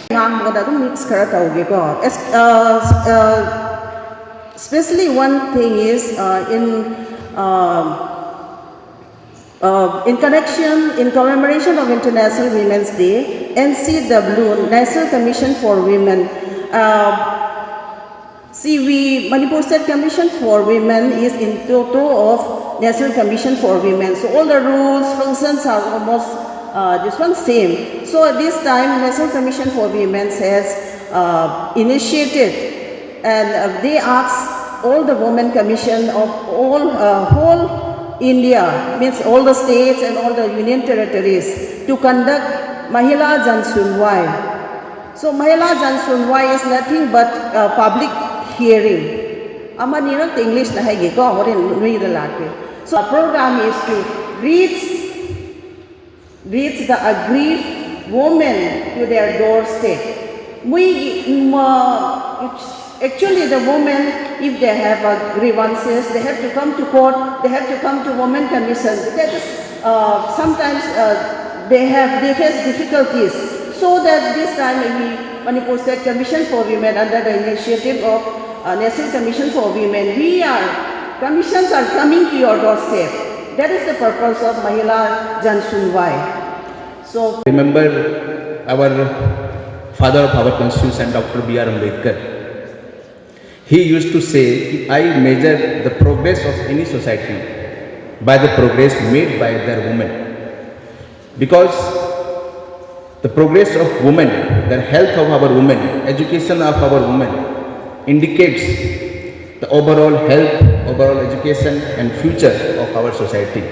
mix especially one thing is in connection, in commemoration of International Women's Day, NCW, National Commission for Women. Manipur State Commission for Women is in total of National Commission for Women. So all the rules, functions are almost this one same. So at this time, National Commission for Women has initiated, and they asked all the women commission of all whole India, means all the states and all the union territories, to conduct Mahila Jansunwai. So Mahila Jansunwai is nothing but public hearing. English na hai ko, so our program is to reach the aggrieved women to their doorstep. Actually, the women, if they have grievances, they have to come to court, they have to come to women commission. That is, sometimes they face difficulties. So that this time, Manipur State Commission for Women, under the initiative of National Commission for Women, commissions are coming to your doorstep. That is the purpose of Mahila Jansunwai. So remember our father of our constitution, Dr. B.R. Ambedkar. He used to say, I measure the progress of any society by the progress made by their women. Because the progress of women, the health of our women, education of our women indicates the overall health, overall education and future of our society.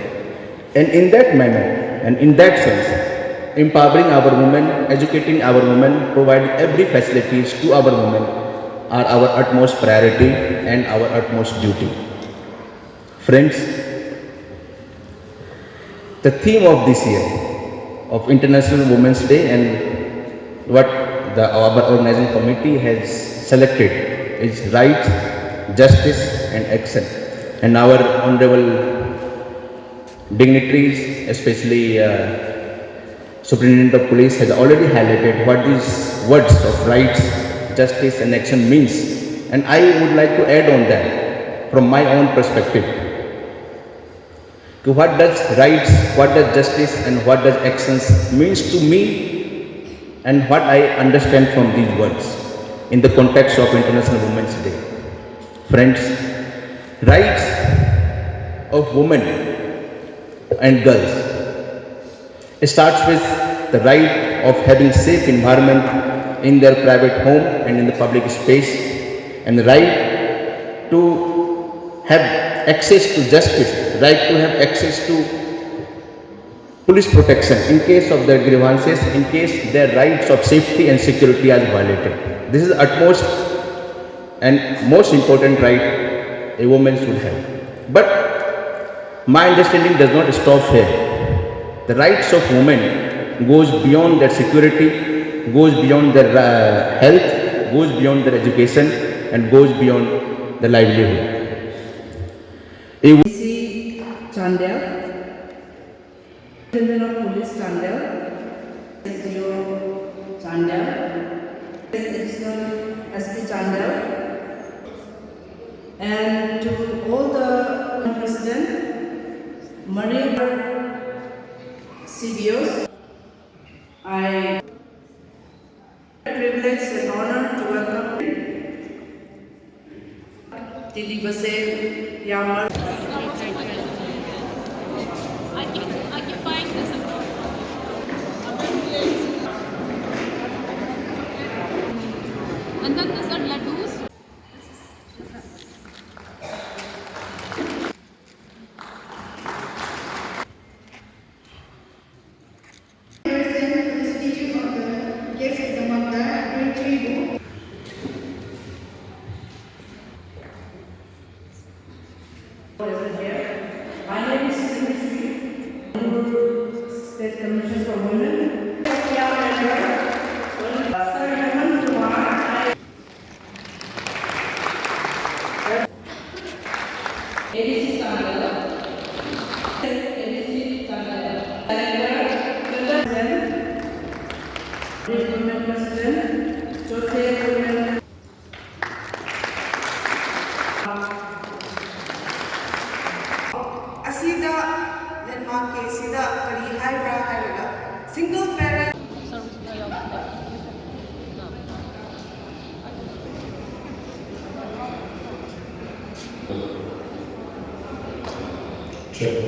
And in that manner and in that sense, empowering our women, educating our women, providing every facilities to our women are our utmost priority and our utmost duty. Friends, the theme of this year of International Women's Day and what our organizing committee has selected is right, justice and action. And our honorable dignitaries, especially Superintendent of Police, has already highlighted what these words of rights, justice and action means, and I would like to add on that from my own perspective. What does rights, what does justice and what does actions means to me and what I understand from these words in the context of International Women's Day. Friends, rights of women and girls, it starts with the right of having safe environment in their private home and in the public space, and the right to have access to justice, right to have access to police protection in case of their grievances, in case their rights of safety and security are violated. This is the utmost and most important right a woman should have. But my understanding does not stop here. The rights of women goes beyond their security, goes beyond their health, goes beyond their education and goes beyond the livelihood. Chandel, Superintendent of Police Chandel, SDO Chandel, Additional SP Chandel, and to all the President, Manipur CBOs, I privilege and honor to welcome Tiningpham Yamar. And then these are laddus. My name is State Commission for Women. Sophia member, Sir Hemant Kumar, ADC Chandel, ADC Chandel, Director, President, President, केसीदा करी हाइब्रा हाइरगा single parent Sure.